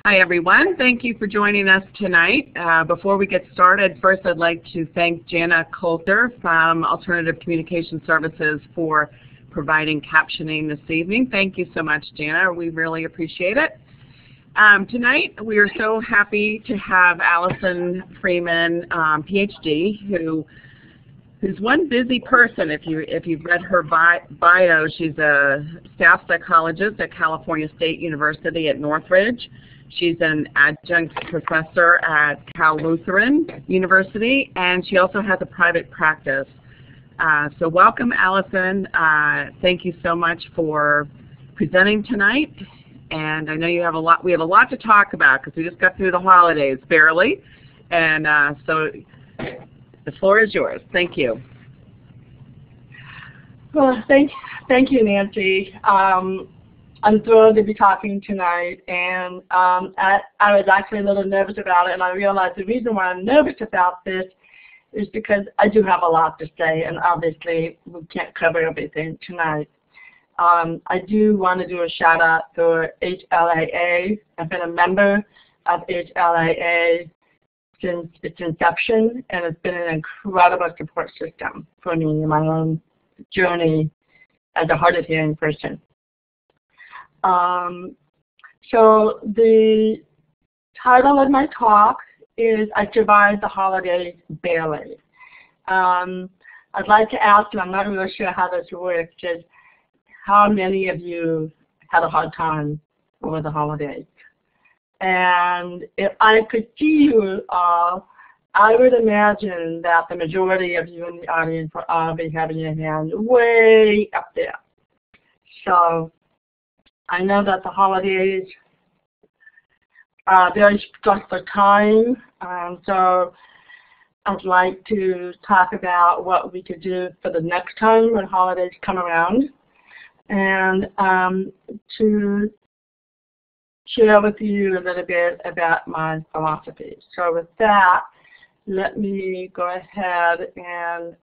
Hi everyone, thank you for joining us tonight. Before we get started, first I'd like to thank Jana Coulter from Alternative Communication Services for providing captioning this evening. Thank you so much, Jana. We really appreciate it. Tonight we are so happy to have Alison Freeman Phd, who's one busy person. If you've read her bio, she's a staff psychologist at California State University at Northridge. She's an adjunct professor at Cal Lutheran University, and she also has a private practice. So welcome, Alison. Thank you so much for presenting tonight. And I know you have a lot. We have a lot to talk about because we just got through the holidays barely, and so the floor is yours. Thank you. Well, thank you, Nancy. I'm thrilled to be talking tonight, and I was actually a little nervous about it, and I realized the reason why I'm nervous about this is because I do have a lot to say, and obviously we can't cover everything tonight. I do want to do a shout out for HLAA. I've been a member of HLAA since its inception, and it's been an incredible support system for me in my own journey as a hard of hearing person. So the title of my talk is I Survived the Holidays Barely. I'd like to ask you, I'm not really sure how this works, just how many of you had a hard time over the holidays? And if I could see you all, I would imagine that the majority of you in the audience would all be having your hand way up there. So I know that the holidays are a very stressful time, so I'd like to talk about what we could do for the next time when holidays come around, and to share with you a little bit about my philosophy. So with that, let me go ahead and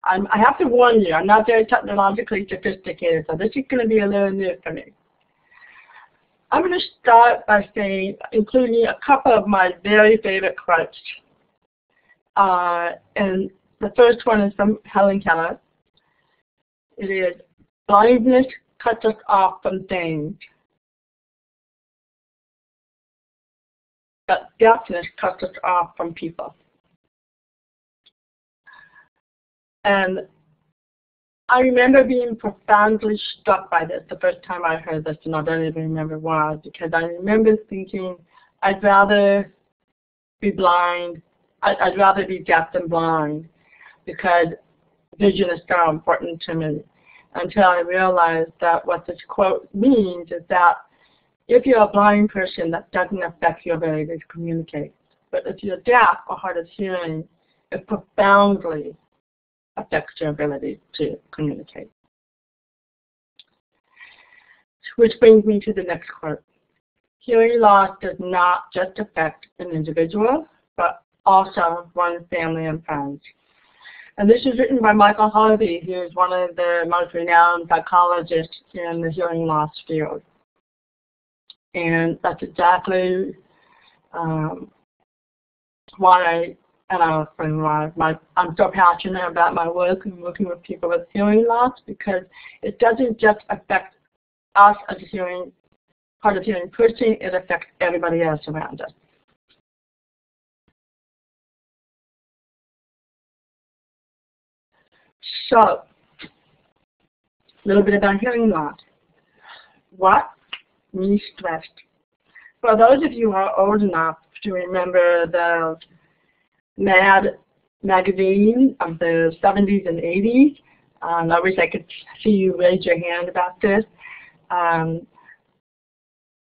I have to warn you, I'm not very technologically sophisticated, so this is going to be a little new for me. I'm going to start by including a couple of my very favorite quotes. And the first one is from Helen Keller. It is, blindness cuts us off from things, but deafness cuts us off from people. And I remember being profoundly struck by this the first time I heard this, and I don't even remember why, because I remember thinking I'd rather be blind, I'd rather be deaf than blind, because vision is so important to me, until I realized that what this quote means is that if you're a blind person, that doesn't affect your ability to communicate. But if you're deaf or hard of hearing, it profoundly affects your ability to communicate. Which brings me to the next quote. Hearing loss does not just affect an individual, but also one's family and friends. And this is written by Michael Harvey, who is one of the most renowned psychologists in the hearing loss field. And that's exactly why I'm so passionate about my work and working with people with hearing loss, because it doesn't just affect us as a hard of hearing person, it affects everybody else around us. So, a little bit about hearing loss. What? Me stressed. For those of you who are old enough to remember the Mad magazine of the 70s and 80s, I wish I could see you raise your hand about this.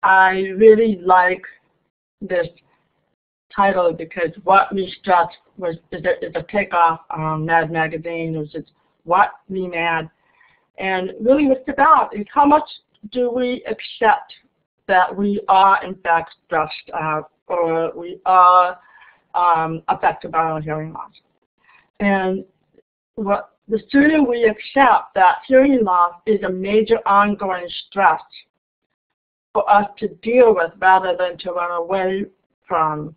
I really like this title because What Me Stressed is a takeoff on Mad magazine, which is What Me Mad. And really what it's about is how much do we accept that we are in fact stressed out, or we are affected by our hearing loss. And the sooner we accept that hearing loss is a major ongoing stress for us to deal with rather than to run away from,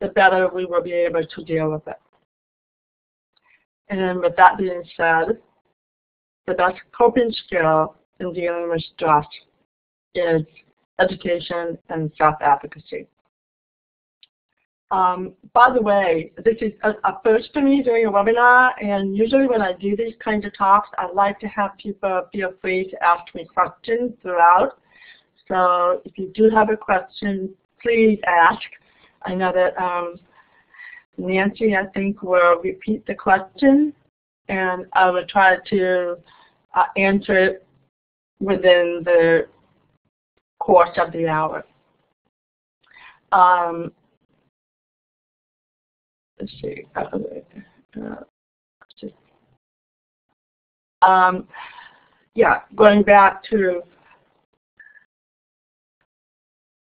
the better we will be able to deal with it. And with that being said, the best coping skill in dealing with stress is education and self-advocacy. By the way, this is a first for me doing a webinar, and usually when I do these kinds of talks, I like to have people feel free to ask me questions throughout. So if you do have a question, please ask. I know that Nancy, I think, will repeat the question, and I will try to answer it within the course of the hour. Let's see. Yeah, going back to,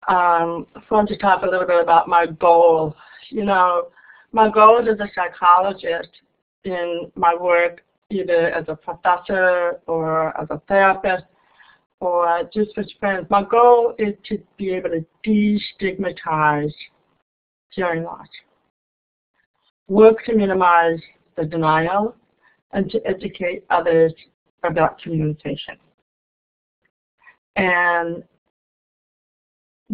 I want to talk a little bit about my goal. You know, my goal as a psychologist in my work, either as a professor or as a therapist or just with friends, my goal is to be able to destigmatize hearing loss, work to minimize the denial, and to educate others about communication. And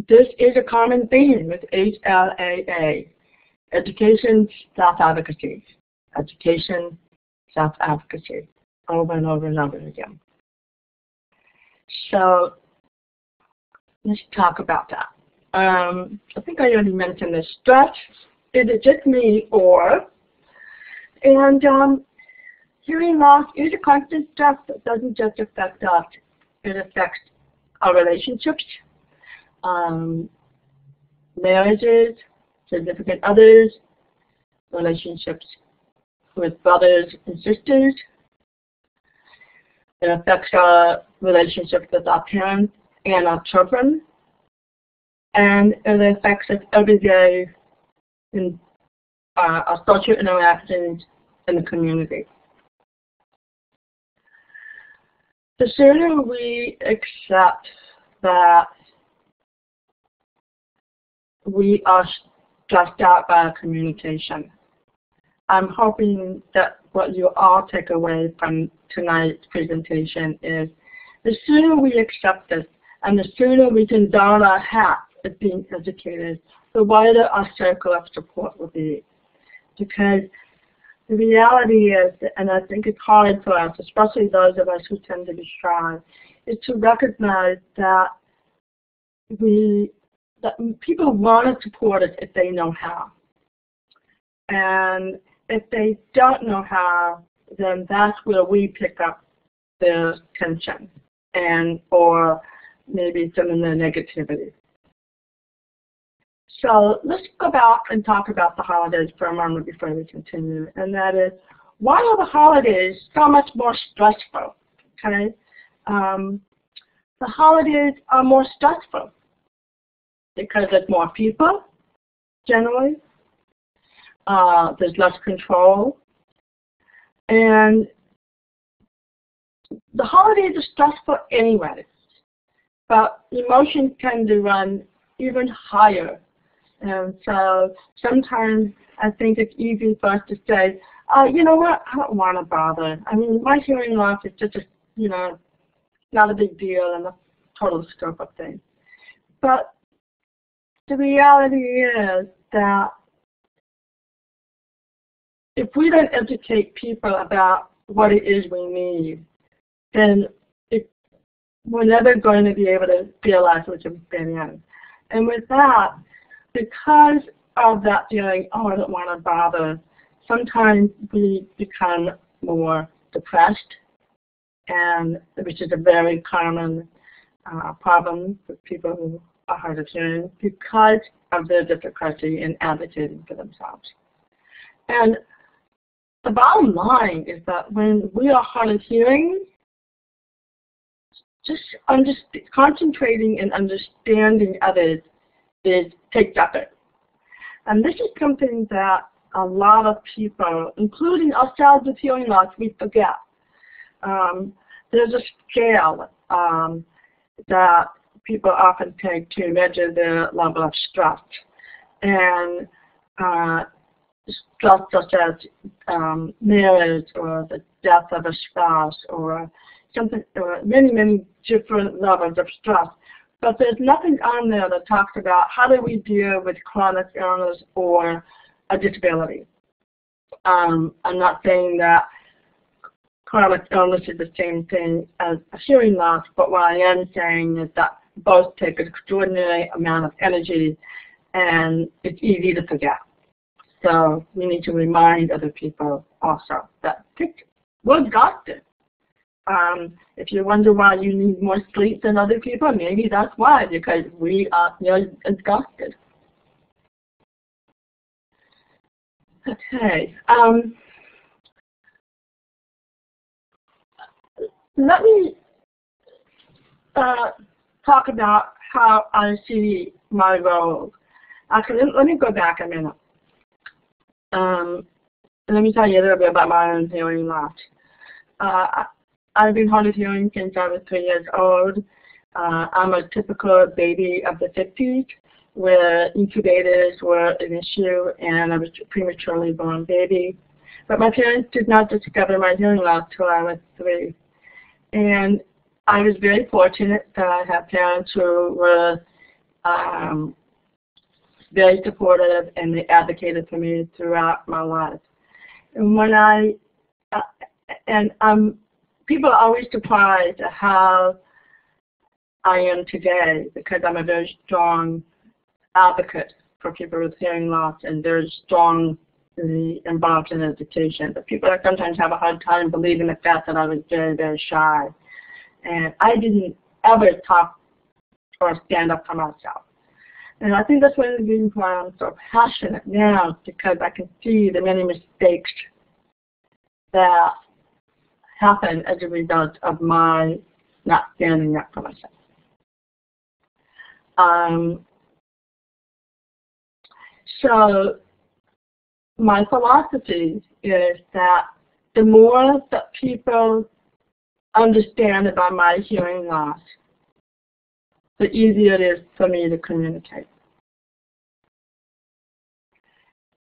this is a common theme with HLAA, education, self-advocacy, education, self-advocacy, over and over and over again. So let's talk about that. I think I already mentioned this. Stress, is it just me or? And hearing loss is a constant stress that doesn't just affect us. It affects our relationships, marriages, significant others, relationships with brothers and sisters. It affects our relationships with our parents and our children. And it affects us every day in our social interactions in the community. The sooner we accept that we are stressed out by our communication, I'm hoping that what you all take away from tonight's presentation is the sooner we accept this and the sooner we can don our hat as being educated, the wider our circle of support will be. Because the reality is, and I think it's hard for us, especially those of us who tend to be shy, is to recognize that people want to support us if they know how. And if they don't know how, then that's where we pick up the tension and or maybe some of the negativity. So let's go back and talk about the holidays for a moment before we continue. And that is, why are the holidays so much more stressful? Okay, the holidays are more stressful because there's more people, generally. There's less control. And the holidays are stressful anyway, but emotions tend to run even higher. And so sometimes I think it's easy for us to say, you know what, I don't want to bother. I mean, my hearing loss is just, not a big deal in the total scope of things. But the reality is that if we don't educate people about what it is we need, then we're never going to be able to realize what we've been in. And with that, because of that feeling, oh, I don't want to bother, sometimes we become more depressed, and which is a very common problem with people who are hard of hearing because of their difficulty in advocating for themselves. And the bottom line is that when we are hard of hearing, just concentrating and understanding others takes effort. And this is something that a lot of people, including ourselves with hearing loss, we forget. There's a scale that people often take to measure their level of stress. And stress such as marriage or the death of a spouse or something, or many, many different levels of stress. But there's nothing on there that talks about how do we deal with chronic illness or a disability. I'm not saying that chronic illness is the same thing as a hearing loss, but what I am saying is that both take an extraordinary amount of energy and it's easy to forget. So we need to remind other people also that we're exhausted. If you wonder why you need more sleep than other people, maybe that's why, because we are exhausted. Okay. Let me talk about how I see my role. Actually, let me go back a minute. Let me tell you a little bit about my own hearing loss. I've been hard of hearing since I was 3 years old. I'm a typical baby of the 50s, where incubators were an issue, and I was a prematurely born baby. But my parents did not discover my hearing loss till I was 3. And I was very fortunate that I had parents who were very supportive, and they advocated for me throughout my life. And when people are always surprised at how I am today, because I'm a very strong advocate for people with hearing loss and very strongly involved in education. But people sometimes have a hard time believing the fact that I was very, very shy. And I didn't ever talk or stand up for myself. And I think that's one of the reasons why I'm so passionate now, because I can see the many mistakes that happen as a result of my not standing up for myself. So my philosophy is that the more that people understand about my hearing loss, the easier it is for me to communicate.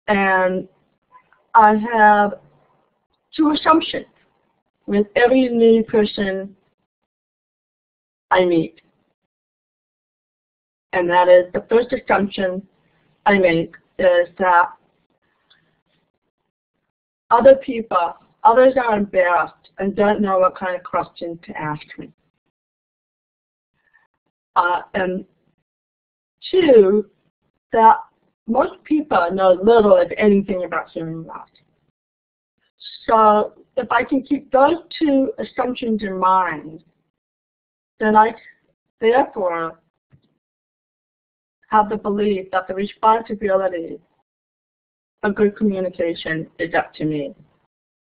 And I have 2 assumptions with every new person I meet. And that is, the first assumption I make is that others are embarrassed and don't know what kind of questions to ask me. And 2, that most people know little, if anything, about hearing loss. So if I can keep those 2 assumptions in mind, then I therefore have the belief that the responsibility of good communication is up to me,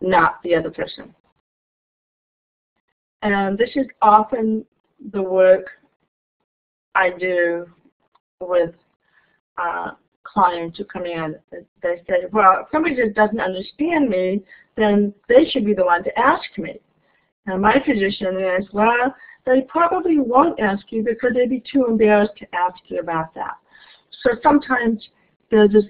not the other person. And this is often the work I do with clients who come in. They say, well, if somebody just doesn't understand me, then they should be the one to ask me. And my position is, well, they probably won't ask you because they'd be too embarrassed to ask you about that. So sometimes there's this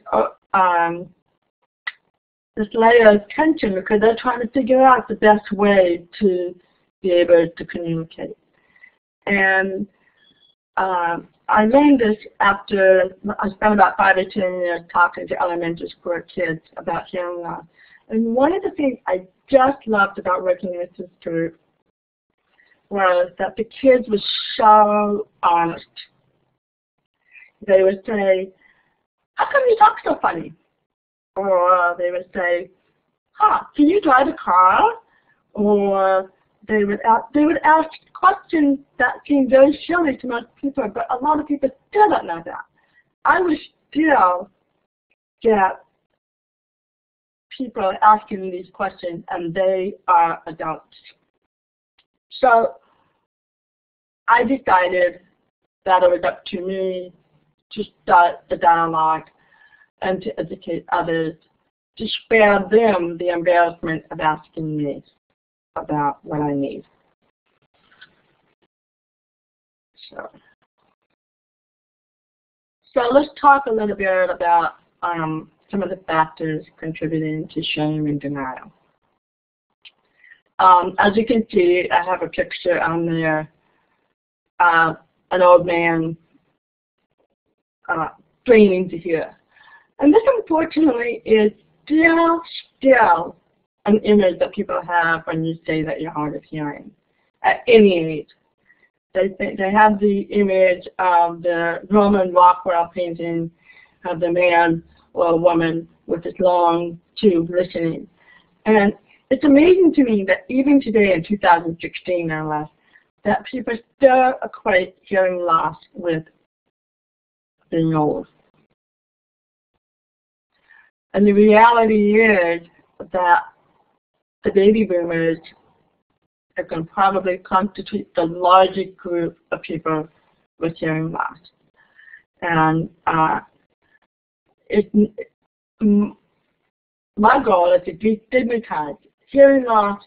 layer of tension because they're trying to figure out the best way to be able to communicate. And I learned this after I spent about 5 or 10 years talking to elementary school kids about hearing loss. And one of the things I just loved about working with this group was that the kids were so honest. They would say, how come you talk so funny? Or they would say, can you drive a car? Or they would ask questions that seemed very silly to most people, but a lot of people still don't know that. I would still get people asking me these questions, and they are adults. So I decided that it was up to me to start the dialogue and to educate others, to spare them the embarrassment of asking me about what I need. So So let's talk a little bit about some of the factors contributing to shame and denial. As you can see, I have a picture on there, an old man straining to hear. And this, unfortunately, is still an image that people have when you say that you're hard of hearing at any age. They have the image of the Roman Rockwell painting of the man or a woman with this long tube listening. And it's amazing to me that even today in 2016 no less, that people still equate hearing loss with being old. And the reality is that the baby boomers are going to probably constitute the largest group of people with hearing loss. And my goal is to destigmatize hearing loss,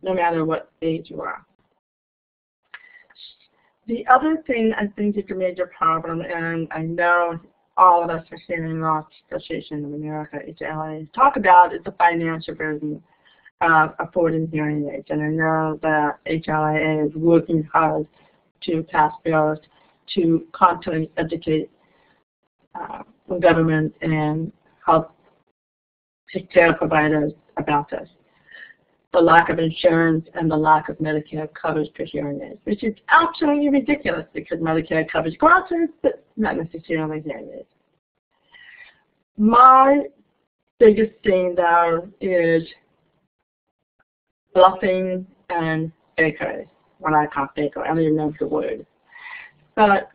no matter what age you are. The other thing I think is a major problem, and I know all of us at Hearing Loss Association of America, HLAA, talk about, is the financial burden of affording hearing aids. And I know that HLAA is working hard to pass bills to constantly educate the government and health care providers about this. The lack of insurance and the lack of Medicare coverage for hearing aids, which is absolutely ridiculous because Medicare covers glasses, but not necessarily hearing aids. My biggest thing though is bluffing and fakery, what I call fakery. I don't even know the word. But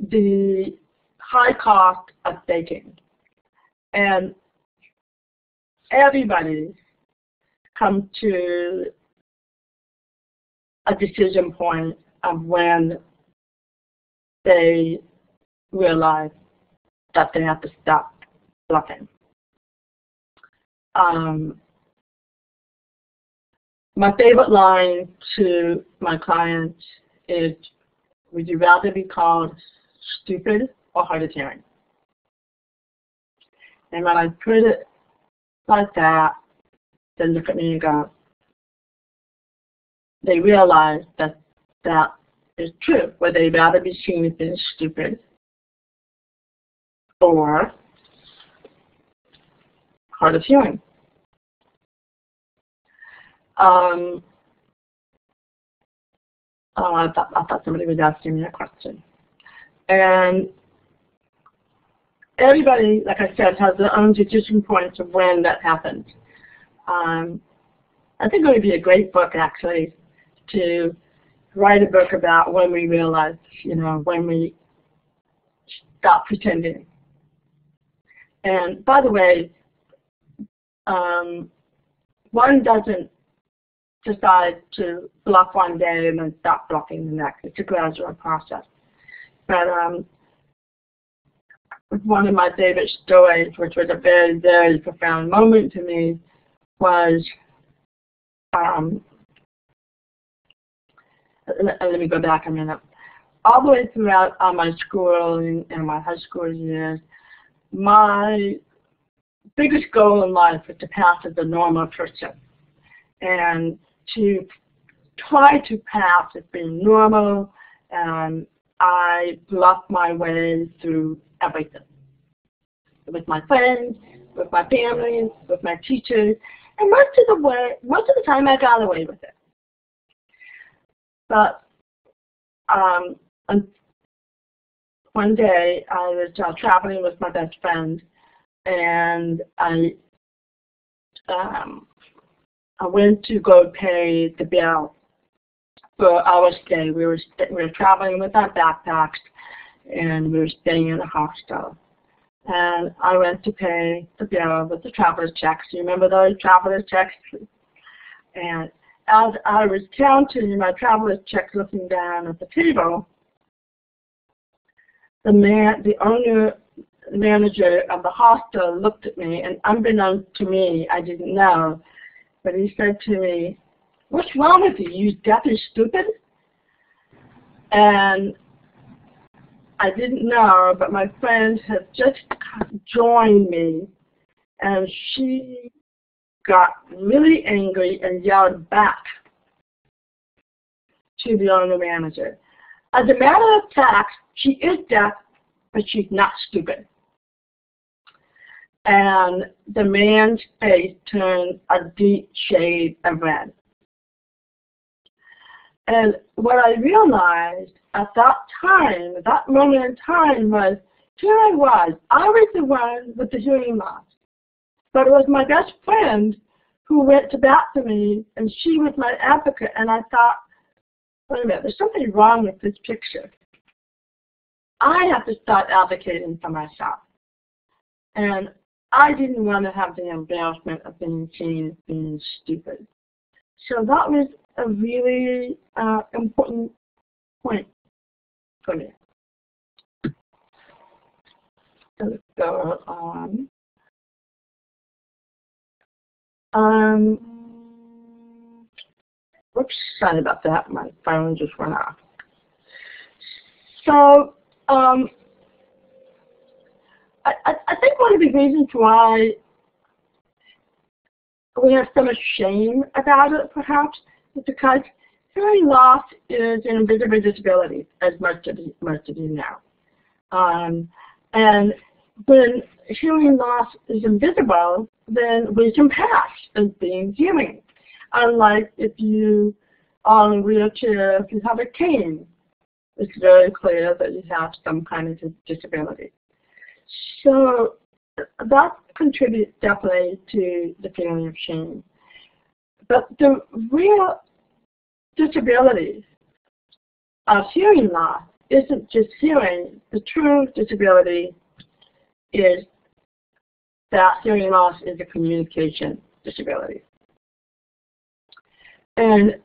the high cost of faking. And everybody comes to a decision point of when they realize that they have to stop bluffing. My favorite line to my clients is, would you rather be called stupid or hard of hearing? And when I put it like that, they look at me and go, they realize that that is true. Would they rather be seen as being stupid or hard of hearing? I thought somebody was asking me a question. And everybody, like I said, has their own decision points of when that happens. I think it would be a great book, actually, to write a book about when we realize, when we stop pretending. And by the way, one doesn't decide to bluff one day and then stop bluffing the next. It's a gradual process. But one of my favorite stories, which was a very, very profound moment to me, was, let me go back a minute. All the way throughout my schooling and my high school years, my biggest goal in life was to pass as a normal person and to try to pass as being normal, and I bluffed my way through everything. With my friends, with my family, with my teachers, and most of the time I got away with it. But one day I was traveling with my best friend, and I went to go pay the bill for our stay. We were traveling with our backpacks, and we were staying in a hostel. And I went to pay the bill with the traveler's checks. You remember those traveler's checks? And as I was counting my traveler's checks, looking down at the table, the manager of the hostel looked at me, and unbeknownst to me, I didn't know, but he said to me, "What's wrong with you? You deaf and stupid?" And I didn't know, but my friend had just joined me, and she got really angry and yelled back to the owner manager. As a matter of fact, she is deaf, but she's not stupid. And the man's face turned a deep shade of red. And what I realized at that time, at that moment in time, was here I was the one with the hearing loss. But it was my best friend who went to bat for me, and she was my advocate. And I thought, wait a minute, there's something wrong with this picture. I have to start advocating for myself. And I didn't want to have the embarrassment of being seen as being stupid. So that was a really important point for me. So let's go on. Whoops, sorry about that. My phone just went off. So I think one of the reasons why we have so much shame about it, perhaps, is because hearing loss is an invisible disability, as most of you know. And when hearing loss is invisible, then we can pass as being hearing. Unlike if you are in a wheelchair, if you have a cane, it's very clear that you have some kind of disability. So that contributes definitely to the feeling of shame. But the real disability of hearing loss isn't just hearing. The true disability is that hearing loss is a communication disability. And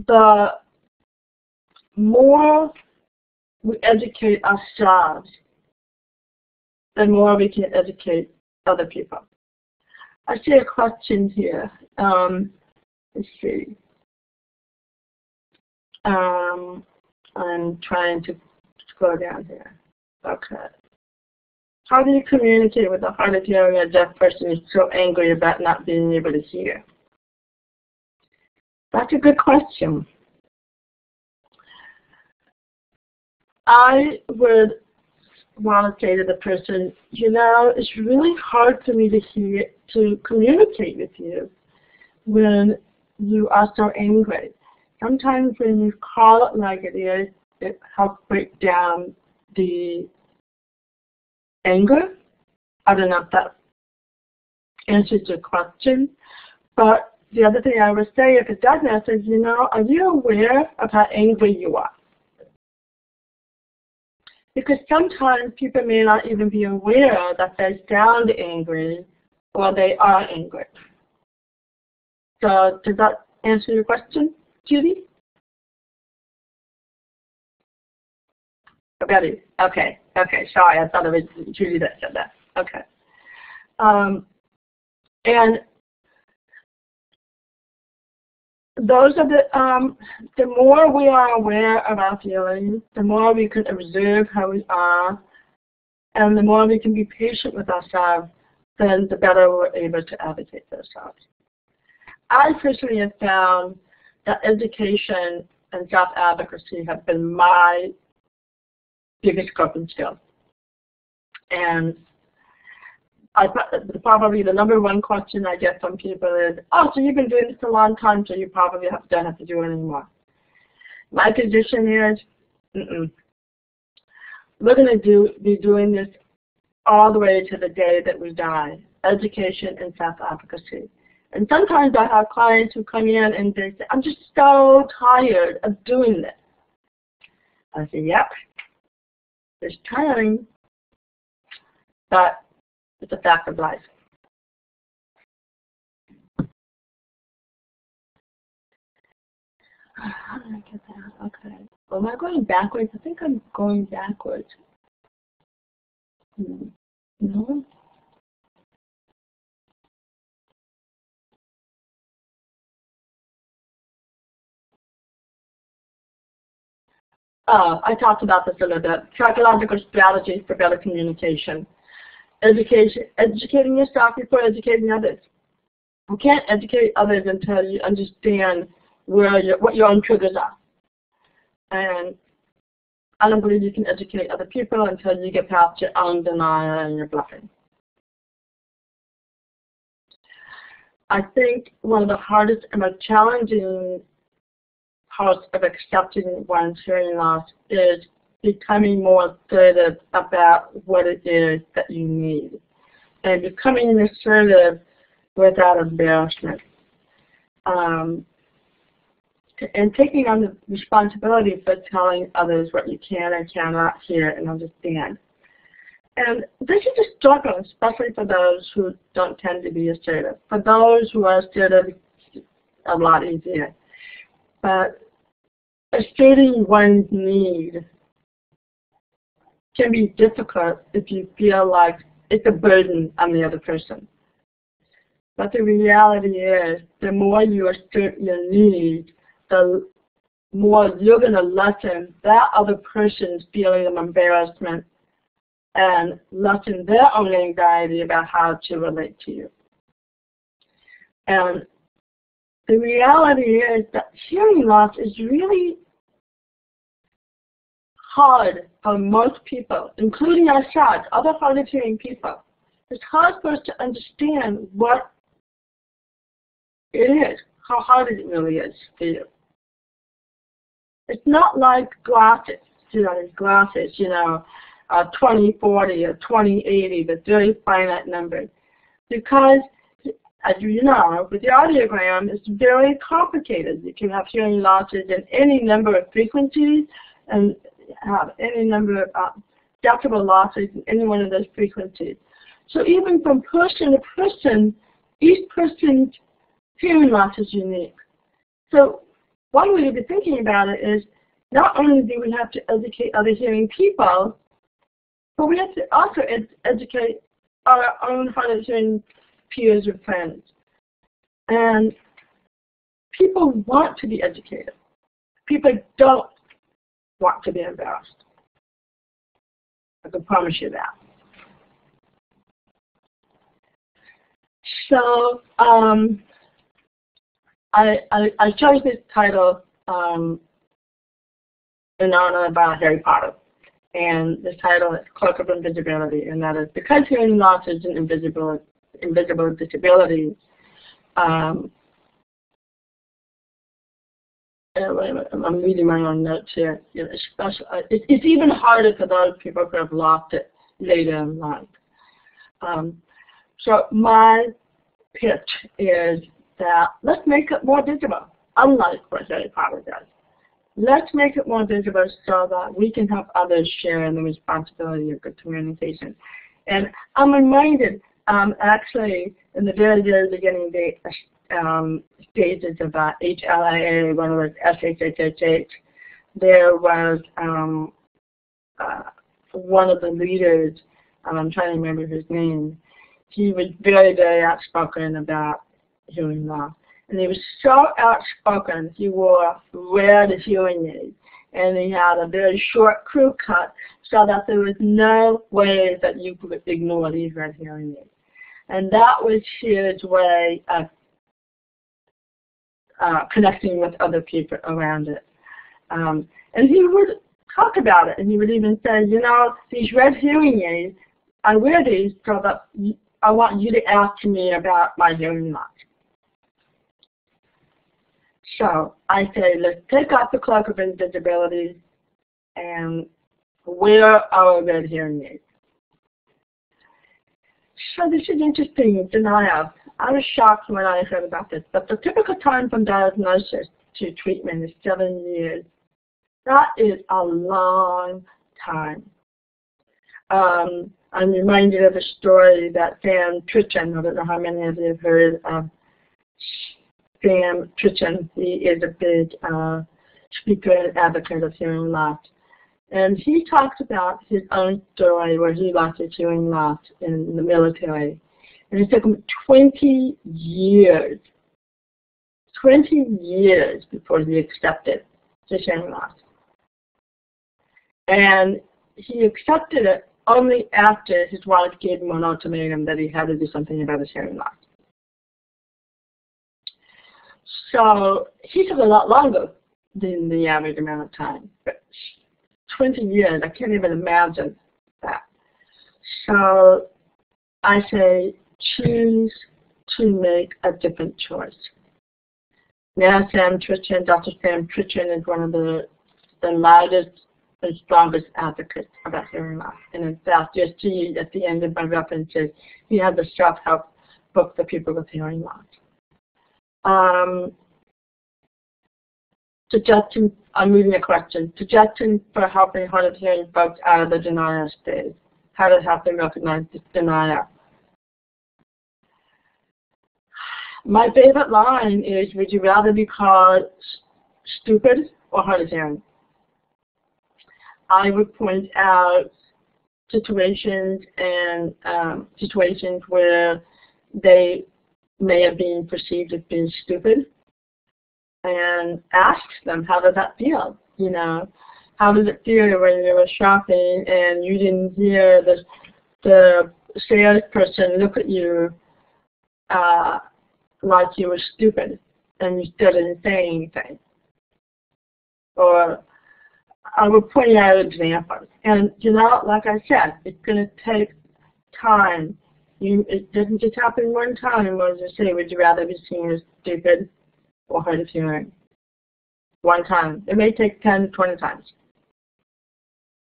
the more we educate ourselves, the more we can educate other people. I see a question here. Let's see. I'm trying to scroll down here. Okay. How do you communicate with a hard of hearing a deaf person who's so angry about not being able to hear? That's a good question. I would want to say to the person, you know, it's really hard for me to communicate with you when you are so angry. Sometimes when you call it like it is, it helps break down the anger. I don't know if that answers your question, but the other thing I would say, if it doesn't answer, is, you know, are you aware of how angry you are? Because sometimes people may not even be aware that they sound angry or they are angry. So does that answer your question, Judy? Betty. Okay. Okay. Sorry, I thought it was Judy that said that. Okay. And those are the more we are aware of our feelings, the more we can observe how we are, and the more we can be patient with ourselves, then the better we're able to advocate for ourselves. I personally have found that education and self-advocacy have been my biggest coping skill. And probably the number one question I get from people is, oh, so you've been doing this a long time, so you probably don't have to do it anymore. My position is, we're going to be doing this all the way to the day that we die, education and self-advocacy. And sometimes I have clients who come in and they say, I'm just so tired of doing this. I say, yep, it's tiring, but it's a fact of life. How did I get that? Okay. Well, am I going backwards? I think I'm going backwards. No? I talked about this a little bit. Psychological strategies for better communication. Educating yourself before educating others. You can't educate others until you understand what your own triggers are. And I don't believe you can educate other people until you get past your own denial and your bluffing. I think one of the hardest and most challenging parts of accepting one's hearing loss is becoming more assertive about what it is that you need, and becoming assertive without embarrassment, and taking on the responsibility for telling others what you can and cannot hear and understand. And this is a struggle, especially for those who don't tend to be assertive. For those who are assertive, a lot easier. But asserting one's need can be difficult if you feel like it's a burden on the other person. But the reality is, the more you assert your need, the more you're going to lessen that other person's feeling of embarrassment and lessen their own anxiety about how to relate to you. And the reality is that hearing loss is really hard for most people, including ourselves, other hard of hearing people. It's hard for us to understand what it is, how hard it really is for you. It's not like glasses, glasses, 20/40 or 20/80, the very finite number. Because, as you know, with the audiogram, it's very complicated. You can have hearing losses in any number of frequencies and have any number of decibel losses in any one of those frequencies. So even from person to person, each person's hearing loss is unique. So one way to be thinking about it is, not only do we have to educate other hearing people, but we have to also educate our own hard of hearing peers or friends. And people want to be educated. People don't want to be embarrassed. I can promise you that. So I chose this title in honor of Harry Potter. And the title is Cloak of Invisibility, and that is because hearing loss is an invisible disability. I'm reading my own notes here. It's even harder for those people who have lost it later in life. So my pitch is that let's make it more visible, unlike what Harry Potter does. Let's make it more visible so that we can help others share in the responsibility of good communication. And I'm reminded, actually, in the very, very beginning stages of HLAA, one of those SHHH, there was one of the leaders, I'm trying to remember his name. He was very, very outspoken about hearing loss. And he was so outspoken, he wore red hearing aids. And he had a very short crew cut so that there was no way that you could ignore these red hearing aids. And that was his way of connecting with other people around it. And he would talk about it, and he would even say, these red hearing aids, I wear these so that I want you to ask me about my hearing loss. So I say, let's take off the cloak of invisibility and wear our red hearing aids. So this is interesting, denial. I was shocked when I heard about this, but the typical time from diagnosis to treatment is 7 years. That is a long time. I'm reminded of a story that Sam Tritchen, I don't know how many of you have heard of Sam Tritchen. He is a big speaker and advocate of hearing loss. And he talks about his own story where he lost his hearing loss in the military. And it took him 20 years before he accepted his hearing loss. And he accepted it only after his wife gave him an ultimatum that he had to do something about his hearing loss. So he took a lot longer than the average amount of time. But 20 years, I can't even imagine that. So I say, choose to make a different choice. Now Sam Tritchen, Dr. Sam Tritchen is one of the loudest and strongest advocates about hearing loss. And in fact, you'll see at the end of my references, he has a self-help book for people with hearing loss. I'm reading a question. Suggestions for helping hard of hearing folks out of the denial stage. How to help them recognize this denial. My favorite line is, would you rather be called stupid or hard of hearing? I would point out situations where they may have been perceived as being stupid, and ask them, how does that feel? You know, how does it feel when you were shopping and you didn't hear the salesperson look at you like you were stupid and you still didn't say anything? Or I would point out examples. And, you know, like I said, it's going to take time. It doesn't just happen one time where you say, would you rather be seen as stupid or hard of hearing? One time. It may take 10, 20 times,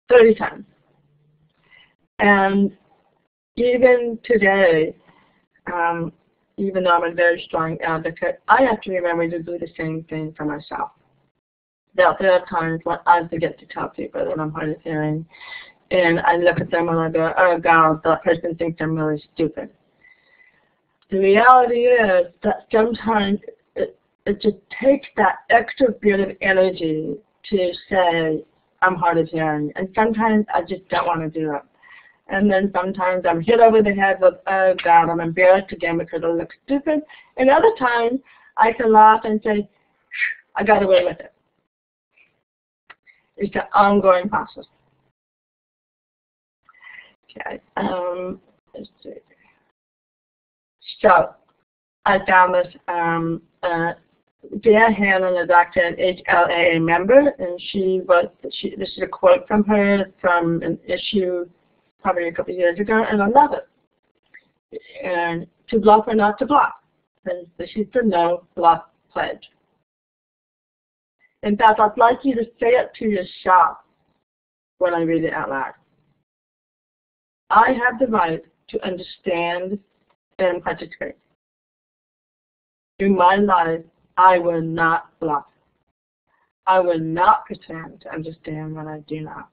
30 times. And even today, even though I'm a very strong advocate, I have to remember to do the same thing for myself. There are times when I forget to tell people that I'm hard of hearing, and I look at them and I go, oh God, that person thinks I'm really stupid. The reality is that sometimes it just takes that extra bit of energy to say, I'm hard of hearing. And sometimes I just don't want to do it. And then sometimes I'm hit over the head with, oh God, I'm embarrassed again because I look stupid. And other times I can laugh and say, I got away with it. It's an ongoing process. Okay, let's see. So I found this Dea Hannon, a doctor, an HLAA member, and this is a quote from her from an issue probably a couple of years ago, and I love it. And to bluff or not to bluff. And this is the no bluff pledge. In fact, I'd like you to say it to yourself when I read it out loud. I have the right to understand and participate. In my life, I will not bluff. I will not pretend to understand what I do not.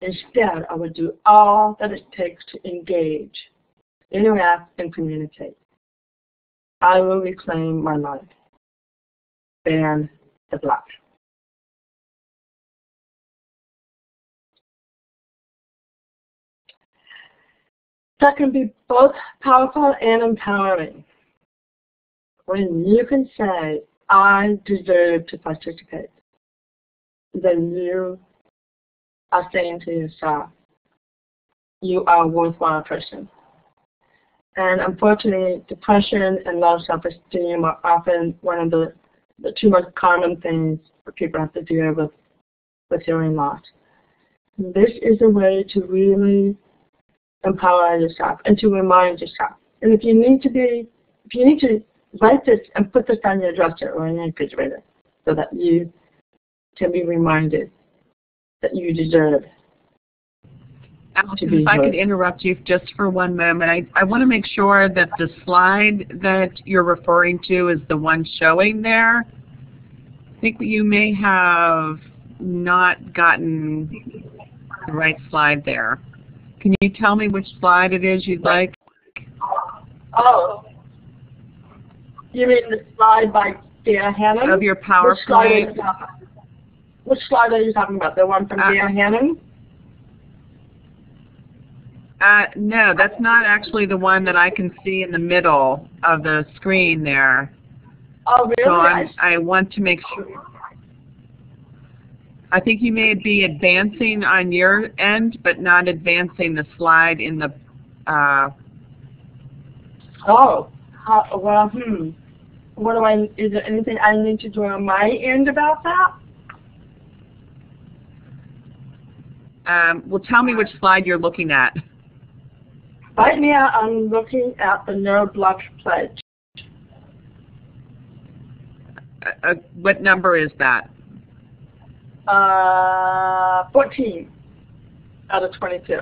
Instead, I will do all that it takes to engage, interact, and communicate. I will reclaim my life. Ban the bluff. That can be both powerful and empowering. When you can say, I deserve to participate, then you are saying to yourself, you are a worthwhile person. And unfortunately, depression and low self-esteem are often one of the two most common things that people have to deal with hearing loss. This is a way to really empower yourself and to remind yourself. And if you need to write this and put this on your dresser or in your refrigerator so that you can be reminded that you deserve Alison, if I could interrupt you just for one moment. I want to make sure that the slide that you're referring to is the one showing there. I think that you may have not gotten the right slide there. Can you tell me which slide it is you'd like? Oh, you mean the slide by Dea Hannon? Of your PowerPoint. Which slide are you talking about? The one from Dea Hannon? No, that's not actually the one that I can see in the middle of the screen there. Oh, really? So I want to make sure. I think you may be advancing on your end, but not advancing the slide in the. Oh, well, What do I? Is there anything I need to do on my end about that? Well, tell me which slide you're looking at. Right now, I'm looking at the No Bluff Pledge. What number is that? 14 out of 22.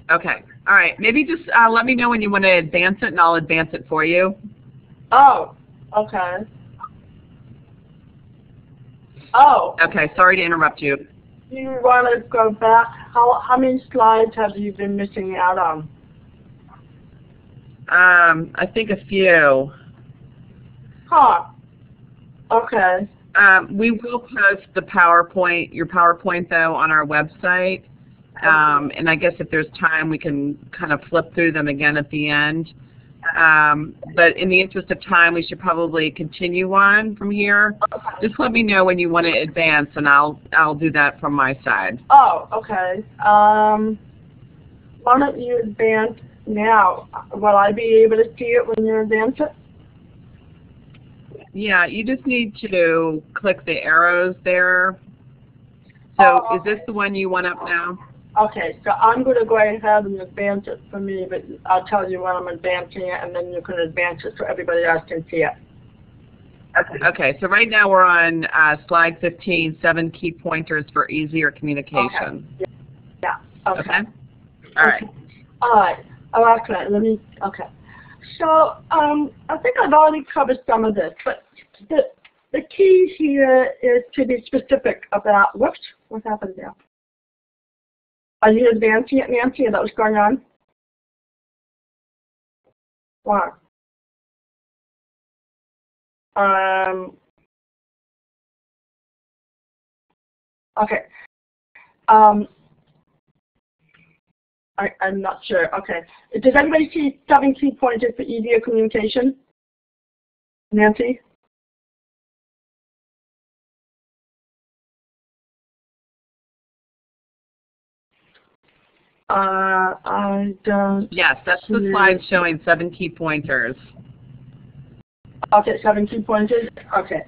Okay. All right. Maybe just let me know when you want to advance it, and I'll advance it for you. Oh, okay. Oh. Okay. Sorry to interrupt you. Do you want to go back? How many slides have you been missing out on? I think a few. Huh. Okay. We will post the PowerPoint, your PowerPoint though, on our website. And I guess if there's time, we can kind of flip through them again at the end. But in the interest of time, we should probably continue on from here. Just let me know when you want to advance, and I'll do that from my side. Oh, okay. Why don't you advance now? Will I be able to see it when you advance it? Yeah, you just need to click the arrows there. So is this the one you want up now? Okay, so I'm going to go ahead and advance it for me, but I'll tell you when I'm advancing it, and then you can advance it so everybody else can see it. Okay, so right now we're on slide 15, 7 key pointers for easier communication. Okay. Yeah. Okay. Okay? All right. Okay. All right. Oh, okay. Okay. So I think I've already covered some of this, but the key here is to be specific about, whoops, what happened there? Are you advancing it, Nancy? Is that what's going on? Wow. Okay. I'm not sure. Okay. Does everybody see 7 key pointers for easier communication? Nancy? I don't. Yes, that's the slide showing 7 key pointers. Okay, 7 key pointers. Okay.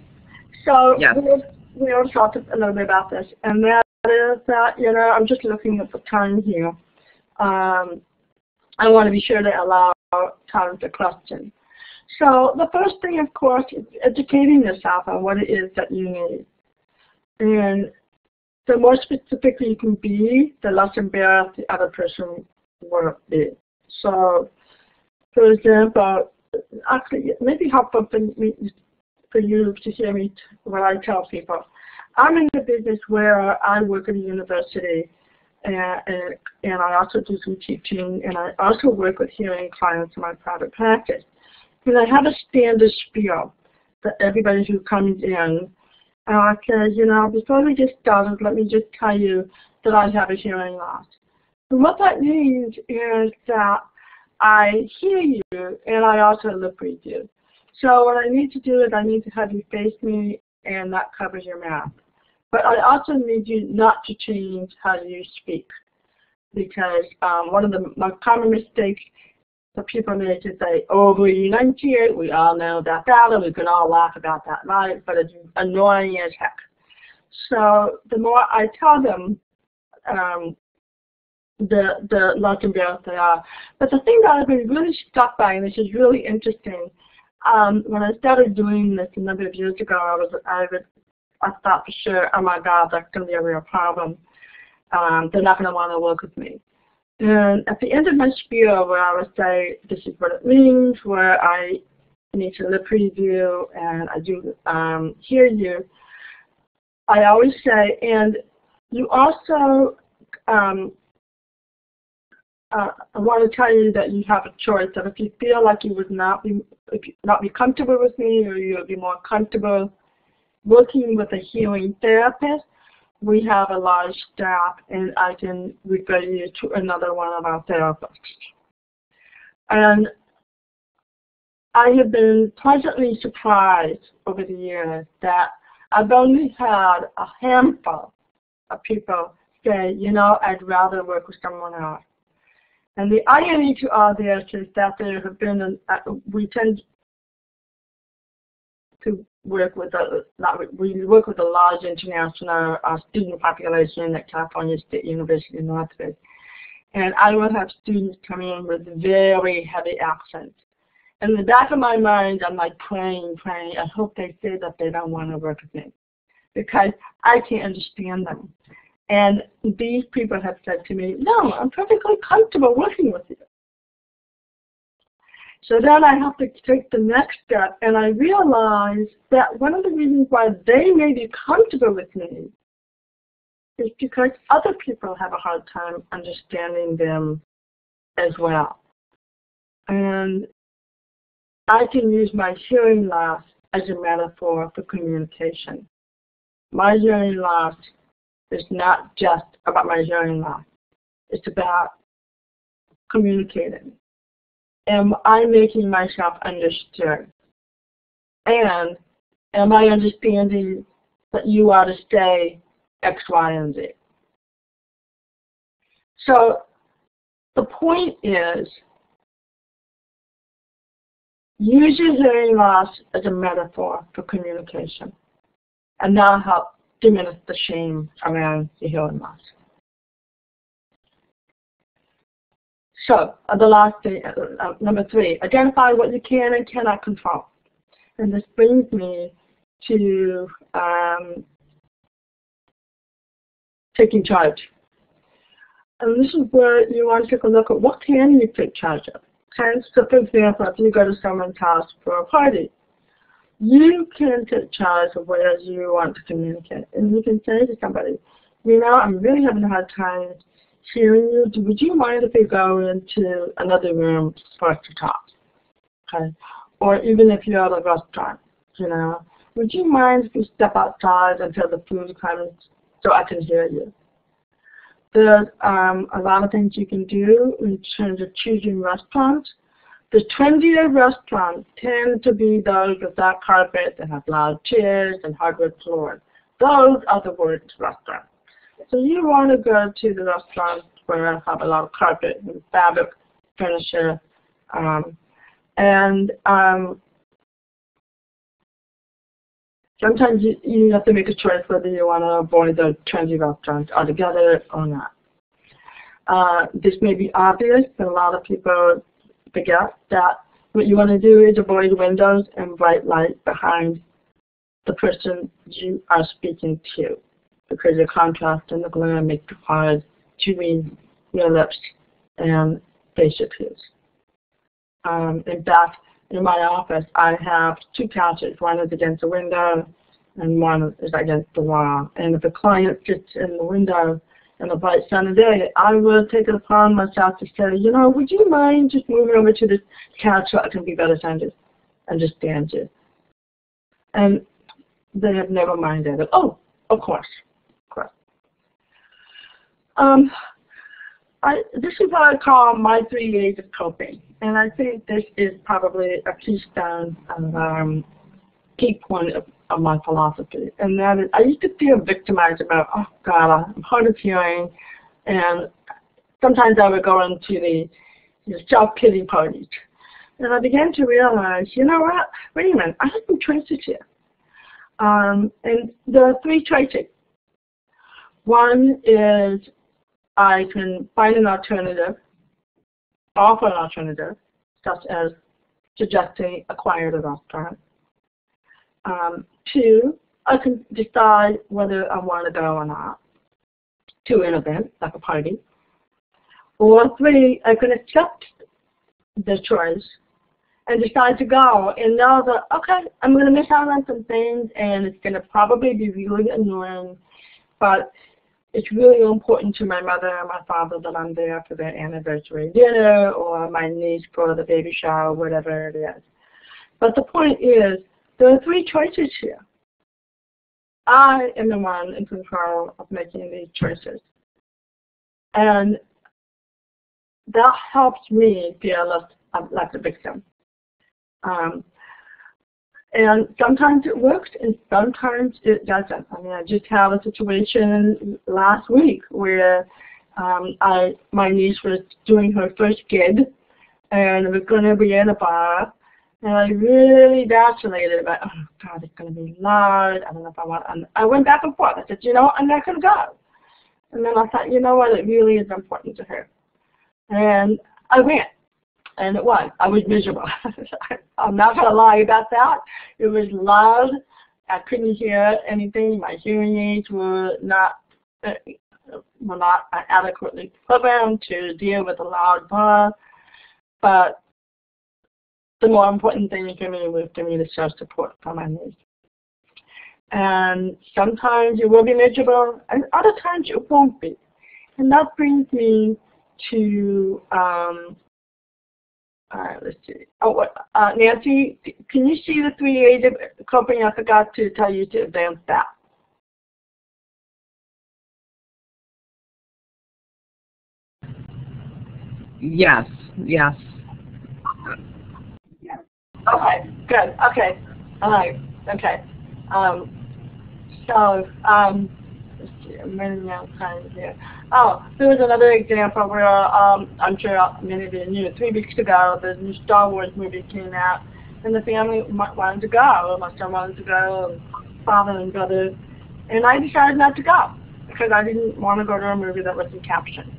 So yes. we already talked a little bit about this, and that is that, I'm just looking at the time here. I want to be sure to allow time for questions. So the first thing, of course, is educating yourself on what it is that you need. And the more specific you can be, the less embarrassed the other person will be. So, for example, actually, it may be helpful for you to hear me when I tell people. I'm in the business where I work at a university, and I also do some teaching, and I also work with hearing clients in my private practice. And I have a standard spiel for everybody who comes in. And I said, before we get started, let me just tell you that I have a hearing loss. And what that means is that I hear you, and I also lip read you. So what I need to do is I need to have you face me, and that covers your mouth. But I also need you not to change how you speak, because one of the most common mistakes that people make is say, oh, we enunciate, we all know that, and we can all laugh about that, right? But it's annoying as heck. So the more I tell them, the less embarrassed they are. But the thing that I've been really struck by, and this is really interesting, when I started doing this a number of years ago, I thought for sure, oh my God, that's going to be a real problem. They're not going to want to work with me. And at the end of my spiel, where I would say, this is what it means, where I need to lip read you, and I do hear you, I always say, and you also, I want to tell you that you have a choice, that if you feel like you would not be comfortable with me, or you would be more comfortable working with a hearing therapist, we have a large staff, and I can refer you to another one of our therapists. And I have been pleasantly surprised over the years that I've only had a handful of people say, you know, I'd rather work with someone else. And the irony to all this is that there have been, we tend to work with we work with a large international student population at California State University in Northridge. And I will have students come in with very heavy accents. And in the back of my mind, I'm like praying. I hope they say that they don't want to work with me because I can't understand them. And these people have said to me, no, I'm perfectly comfortable working with you. So then I have to take the next step, and I realize that one of the reasons why they may be comfortable with me is because other people have a hard time understanding them as well. And I can use my hearing loss as a metaphor for communication. My hearing loss is not just about my hearing loss. It's about communicating. Am I making myself understood? And am I understanding that you are to say X, Y, and Z? So the point is, use your hearing loss as a metaphor for communication, and that'll help diminish the shame around your hearing loss. So the last thing, number 3, identify what you can and cannot control. And this brings me to taking charge. And this is where you want to take a look at what can you take charge of. Okay? So for example, if you go to someone's house for a party, you can take charge of what it is you want to communicate. And you can say to somebody, you know, I'm really having a hard time hearing you. Would you mind if we go into another room for us to talk? Okay? Or even if you're at a restaurant, you know, would you mind if we step outside until the food comes so I can hear you? There's a lot of things you can do in terms of choosing restaurants. The trendier restaurants tend to be those without carpet that have loud chairs and hardwood floors. Those are the worst restaurants. So you want to go to the restaurants where I have a lot of carpet and fabric furniture, sometimes you have to make a choice whether you want to avoid the trendy restaurants altogether or not. This may be obvious, but a lot of people forget that what you want to do is avoid windows and bright light behind the person you are speaking to, because the contrast and the glare make it hard to read your lips and facial cues. In fact, in my office, I have 2 couches. One is against the window, and one is against the wall. And if a client sits in the window in a bright sunny day, I will take it upon myself to say, you know, would you mind just moving over to this couch so I can be better to understand you? And they have never minded it. Oh, of course. This is what I call my 3 days of coping, and I think this is probably a keystone and key point of my philosophy. And that is, I used to feel victimized about, oh God, I'm hard of hearing, and sometimes I would go into the self-pity parties. And I began to realize, you know what? Wait a minute, I have some choices here. And there are 3 choices. One is I can find an alternative, offer an alternative, such as suggesting a quieter restaurant. 2, I can decide whether I want to go or not to an event, like a party. Or 3, I can accept the choice and decide to go and know that, okay, I'm going to miss out on some things and it's going to probably be really annoying, but it's really important to my mother and my father that I'm there for their anniversary dinner or my niece for the baby shower, whatever it is. But the point is, there are 3 choices here. I am the one in control of making these choices. And that helps me feel less like a victim. And sometimes it works, and sometimes it doesn't. I mean, I just had a situation last week where my niece was doing her first gig, and it was going to be in a bar, and I really vacillated about, oh God, it's going to be loud. I don't know if I want. And I went back and forth. I said, you know, I'm not going to go. And then I thought, you know what, it really is important to her. And I went. And it was. I was miserable. I'm not going to lie about that. It was loud. I couldn't hear anything. My hearing aids were not adequately programmed to deal with a loud bar. But the more important thing for me was for me to show support for my niece. And sometimes you will be miserable, and other times you won't be. And that brings me to let's see. Oh, Nancy, can you see the 3 A's of coping? I forgot to tell you to advance that. Yes, yes. Okay, good. Okay, all right. Okay. Let's see. I'm running out of time here. Oh, there was another example where I'm sure many of you knew. 3 weeks ago, the new Star Wars movie came out, and the family wanted to go. My son wanted to go, and father and brother, and I decided not to go because I didn't want to go to a movie that wasn't captioned.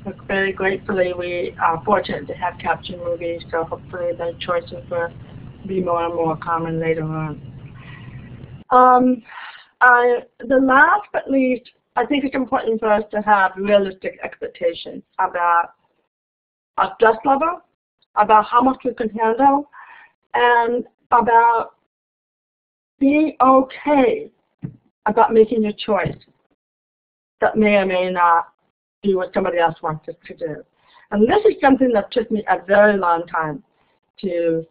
But very gratefully, we are fortunate to have captioned movies, so hopefully the choices will be more and more common later on. The last but least, I think it's important for us to have realistic expectations about our stress level, about how much we can handle, and about being okay about making a choice that may or may not be what somebody else wants us to do. And this is something that took me a very long time to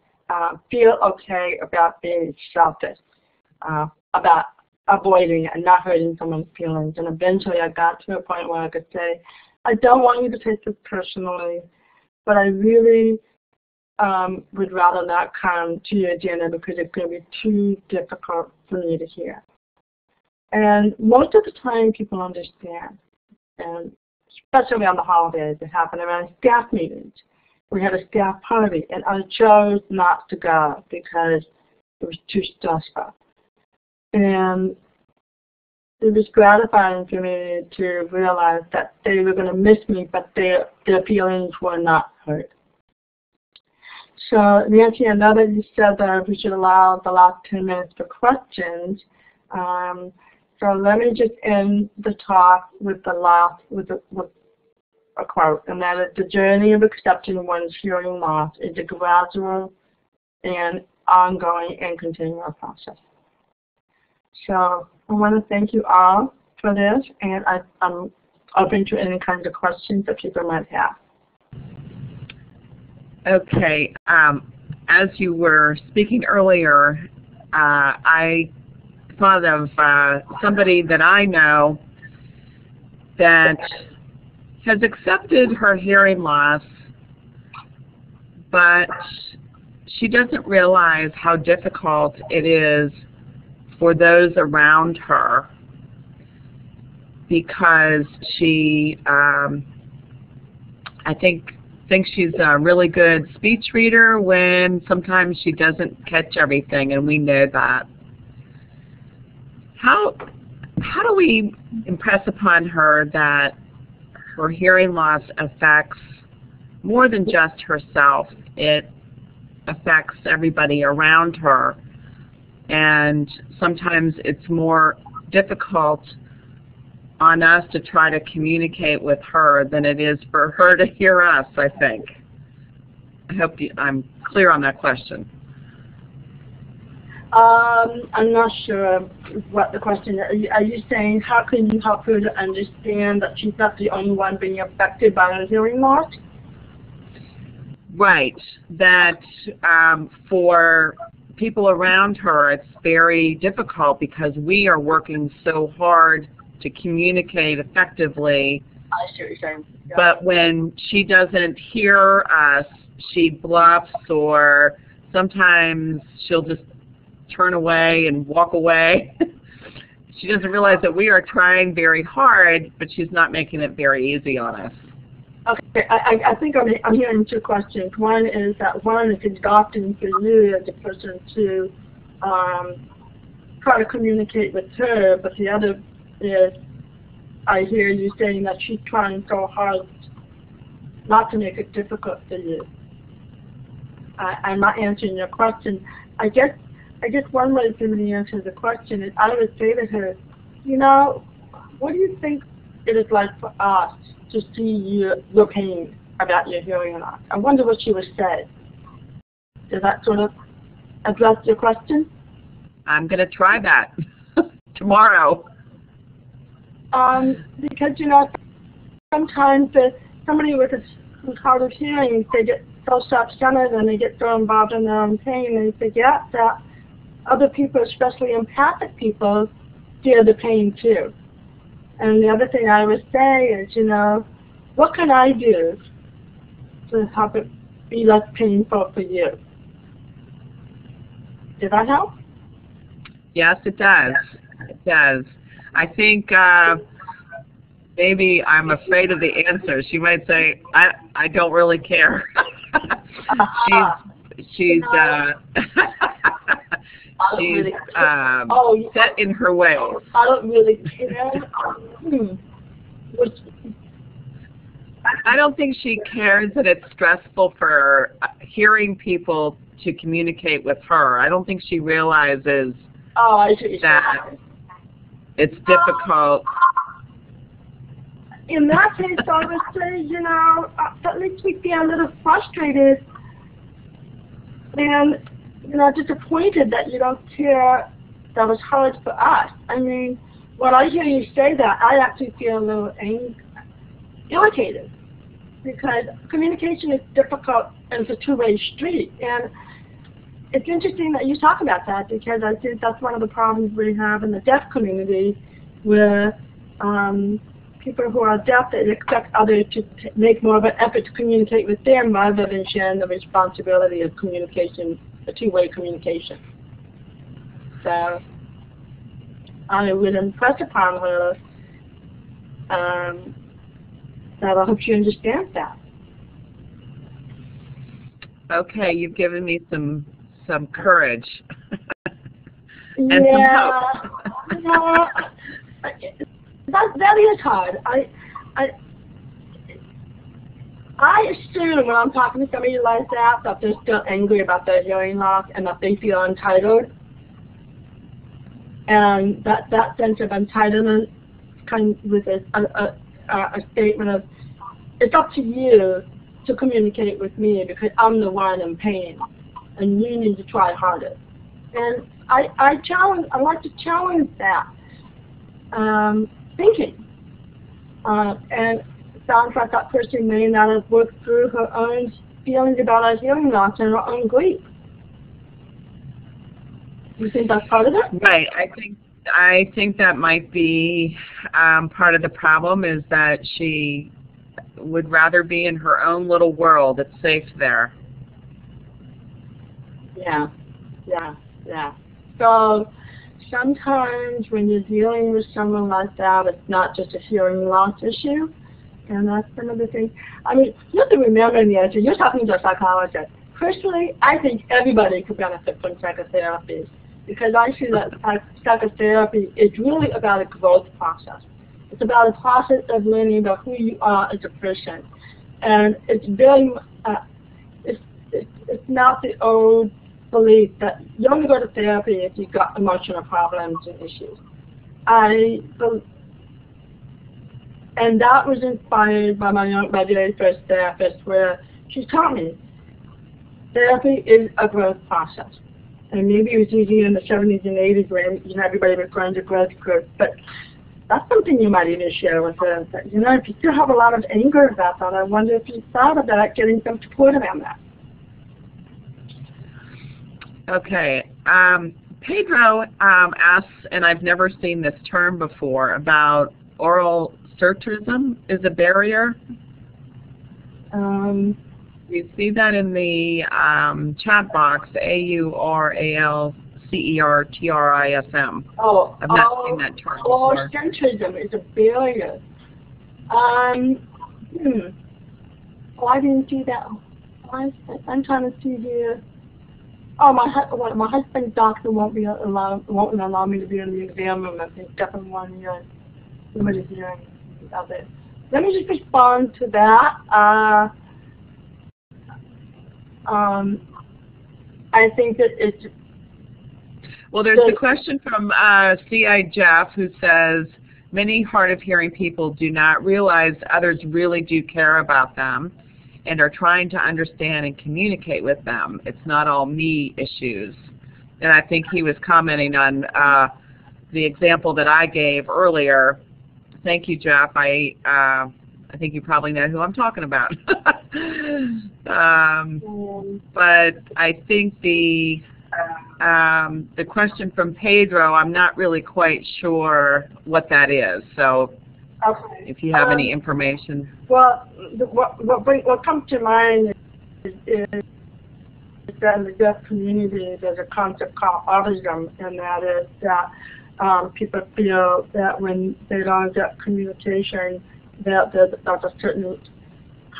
feel okay about being selfish, about avoiding and not hurting someone's feelings. And eventually I got to a point where I could say, I don't want you to take this personally, but I really would rather not come to your dinner because it's going to be too difficult for me to hear. And most of the time people understand, and especially on the holidays, it happened around staff meetings. We had a staff party, and I chose not to go because it was too stressful. And it was gratifying for me to realize that they were going to miss me, but their feelings were not hurt. So, Nancy, I know that you said that we should allow the last 10 minutes for questions. So let me just end the talk with with a quote, and that is, the journey of accepting one's hearing loss is a gradual and ongoing and continual process. So I want to thank you all for this, and I'm open to any kinds of questions that people might have. Okay. As you were speaking earlier, I thought of somebody that I know that has accepted her hearing loss, but she doesn't realize how difficult it is for those around her, because she, I think, thinks she's a really good speech reader when sometimes she doesn't catch everything, and we know that. How do we impress upon her that her hearing loss affects more than just herself? It affects everybody around her, and sometimes it's more difficult on us to try to communicate with her than it is for her to hear us, I think. I hope I'm clear on that question. I'm not sure what the question is. Are you saying how can you help her to understand that she's not the only one being affected by her hearing loss? Right. That for people around her it's very difficult because we are working so hard to communicate effectively. I see what you're saying. Yeah. But when she doesn't hear us, she bluffs, or sometimes she'll just turn away and walk away. She doesn't realize that we are trying very hard, but she's not making it very easy on us. Okay, I think I'm hearing two questions. One is that one is exhausting for you as a person to try to communicate with her, but the other is I hear you saying that she's trying so hard not to make it difficult for you. I'm not answering your question. I guess one way for me to answer the question is I would say to her, you know, what do you think it is like for us to see your pain about your hearing loss? I wonder what she would say. Does that sort of address your question? I'm going to try that tomorrow. Because, you know, sometimes somebody who's hard of hearing, they get so self-centered and they get so involved in their own pain and they forget that other people, especially empathic people, feel the pain too. And the other thing I would say is, you know, what can I do to help it be less painful for you? Did that help? Yes, it does. It does. I think maybe I'm afraid of the answer. She might say, I don't really care. She's set in her ways. I don't really care. I don't think she cares that it's stressful for hearing people to communicate with her. I don't think she realizes that it's difficult. In that case, I would say, you know, at least we'd be a little frustrated and, you know, disappointed that you don't care that was hard for us. I mean, when I hear you say that, I actually feel a little irritated because communication is difficult and it's a two-way street. And it's interesting that you talk about that because I think that's one of the problems we have in the deaf community where people who are deaf, they expect others to make more of an effort to communicate with them rather than sharing the responsibility of communication, a two-way communication. So I would impress upon her that I hope she understands that. Okay, you've given me some courage and yeah, some hope. No, that is hard. I assume when I'm talking to somebody like that they're still angry about their hearing loss and that they feel entitled. And that sense of entitlement comes with a statement of, it's up to you to communicate with me because I'm the one in pain and you need to try harder. And I like to challenge that thinking. And it sounds like that person may not have worked through her own feelings about her hearing loss and her own grief. You think that's part of it? Right. I think that might be part of the problem is that she would rather be in her own little world. It's safe there. Yeah. So sometimes when you're dealing with someone like that, it's not just a hearing loss issue. And that's some of the things. I mean, you have to remember in the answer, you're talking to a psychologist. Personally, I think everybody could benefit from psychotherapy because I see that psychotherapy is really about a growth process. It's about a process of learning about who you are as a person. And it's very, it's not the old belief that you only go to therapy if you've got emotional problems and issues. And that was inspired by my very first therapist where she taught me therapy is a growth process. And maybe it was easier in the 70s and 80s when everybody was going to growth groups, but that's something you might even share with her. That, if you still have a lot of anger about that, I wonder if you thought about getting some support around that. Okay. Pedro asks, and I've never seen this term before, about oral surtrism is a barrier. You see that in the chat box, AURALCISM. C-E-R-T-R-I-S-M. Oh, I've not seen that term before. Centrism is a barrier. Oh, I didn't see that. I'm trying to see here. Oh, my husband's doctor won't allow me to be in the exam room. I think definitely 1 year limited hearing of it. Let me just respond to that. I think that it's. Well, there's a question from C.I. Jeff who says, many hard of hearing people do not realize others really do care about them and are trying to understand and communicate with them. It's not all me issues. And I think he was commenting on the example that I gave earlier. Thank you, Jeff. I think you probably know who I'm talking about. But I think the question from Pedro, I'm not really quite sure what that is. So if you have any information. Well, what comes to mind is that in the deaf community there's a concept called autism, and that is that people feel that when they don't get communication, that there's a certain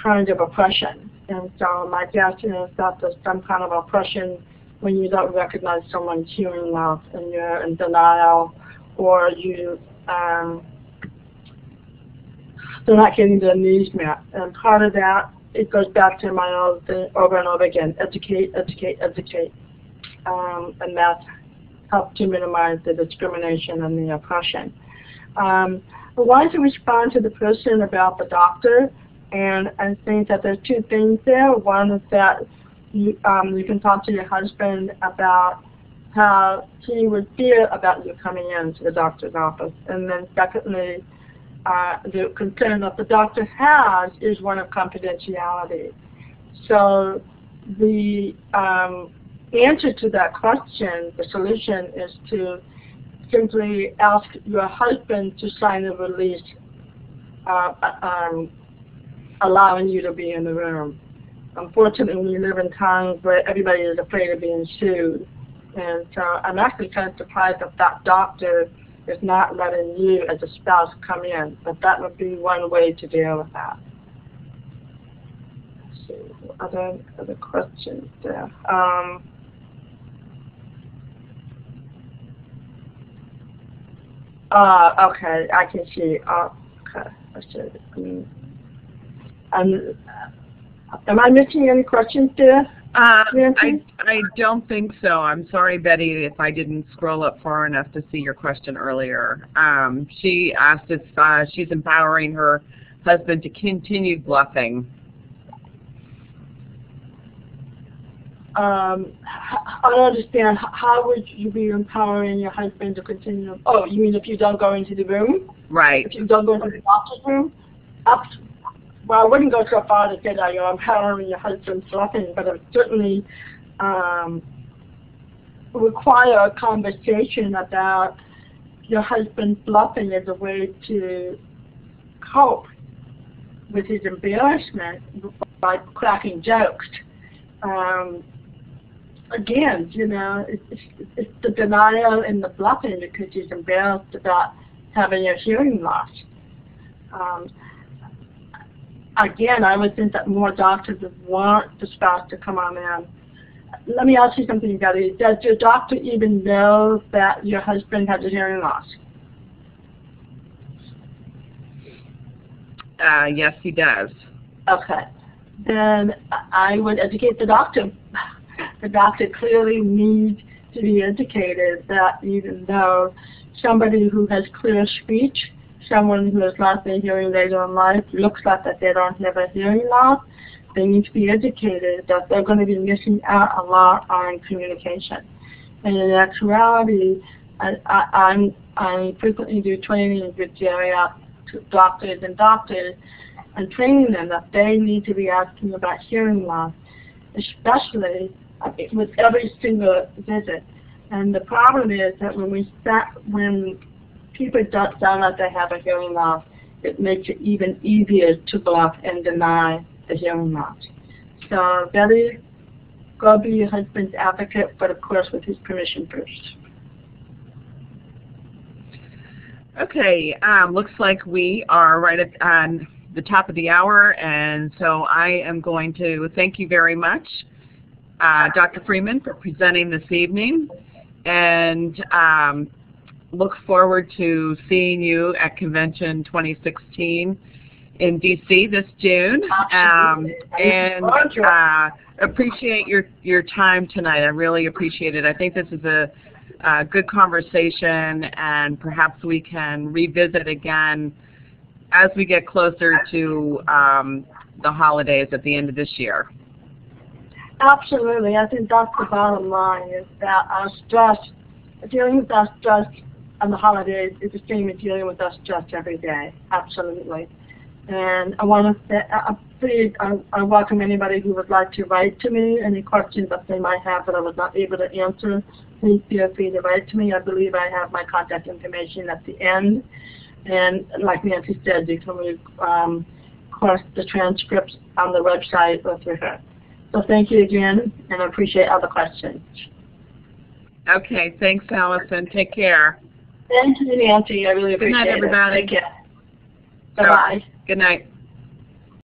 kind of oppression. And so my guess is that there's some kind of oppression when you don't recognize someone's hearing loss and you're in denial, or they're not getting their needs met. And part of that, it goes back to my old thing over and over again, educate, educate, educate. And that helps to minimize the discrimination and the oppression. I wanted to respond to the person about the doctor, and I think that there's two things there. One is that you can talk to your husband about how he would feel about you coming into the doctor's office. And then secondly, the concern that the doctor has is one of confidentiality. So the answer to that question, the solution, is to simply ask your husband to sign a release allowing you to be in the room. Unfortunately, we live in times where everybody is afraid of being sued. And so I'm actually kind of surprised that that doctor is not letting you as a spouse come in. But that would be one way to deal with that. Let's see, other questions there. Okay, I can see. Okay, let's see. Am I missing any questions there? I don't think so. I'm sorry, Betty, if I didn't scroll up far enough to see your question earlier. She asked if she's empowering her husband to continue bluffing. I don't understand. How would you be empowering your husband to continue? Oh, you mean if you don't go into the room? Right. If you don't go into the doctor's room? Well, I wouldn't go so far to say that you're empowering your husband's bluffing, but it certainly require a conversation about your husband's bluffing as a way to cope with his embarrassment by cracking jokes. Again, you know, it's the denial and the bluffing because he's embarrassed about having a hearing loss. Again, I would think that more doctors would want the spouse to come on in. Let me ask you something, Betty. Does your doctor even know that your husband has a hearing loss? Yes, he does. Okay. Then I would educate the doctor. The doctor clearly needs to be educated that even though somebody who has clear speech, someone who has lost their hearing later in life, looks like that they don't have a hearing loss, they need to be educated that they're going to be missing out a lot on communication. And in actuality, I frequently do training with geriatric doctors and training them that they need to be asking about hearing loss, especially with every single visit. And the problem is that when people don't sound like they have a hearing loss, it makes it even easier to bluff and deny the hearing loss. So, Betty, go be your husband's advocate, but of course with his permission first. Okay, looks like we are right at the top of the hour, and so I am going to thank you very much, Dr. Freeman, for presenting this evening, and look forward to seeing you at Convention 2016 in DC this June, and appreciate your time tonight. I really appreciate it. I think this is a good conversation, and perhaps we can revisit again as we get closer to the holidays at the end of this year. Absolutely. I think that's the bottom line, is that our stress, dealing with our stress on the holidays is the same as dealing with our stress every day. Absolutely. And I want to say, I welcome anybody who would like to write to me, any questions that they might have that I was not able to answer. Please feel free to write to me. I believe I have my contact information at the end. And like Nancy said, you can read the transcripts on the website or through her. So thank you again, and I appreciate all the questions. Okay, thanks, Alison. Take care. Thank you, Nancy. I really appreciate it. Good night, everybody. Take care. Bye-bye. Good night.